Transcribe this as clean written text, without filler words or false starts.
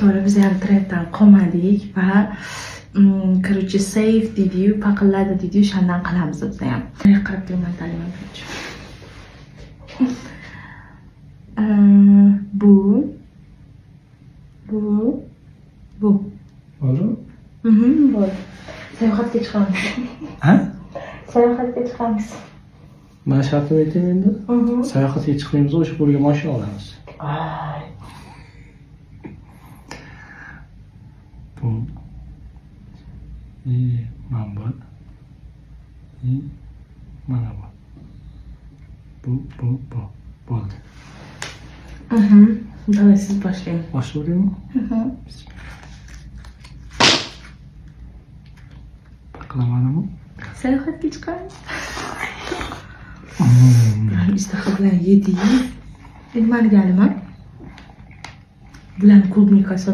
To'g'ri, biz ham trenddan qolmadik va короче, safe deydi-yu, paqilladi deydi-yu, o'shandan qilamiz biz ham. Qilib turman ta'lim beruvchi. Bu. Bo'ldi? Bo'ldi. Sayohatga chiqamiz. Ha? Sayohatga chiqamiz. Mana shartni aytaymi endi? Sayohatga chiqmaymiz, o'sha pulga mashina olamiz. Bu. Mana bu. Mana bu. Bu. Bo'ldi. Davay siz boshlang. Boshlaymi? Qilamanmi? Sayohatga chiqamiz. Istaha bilan yedik. Endi mani galim, bularni klubnikasi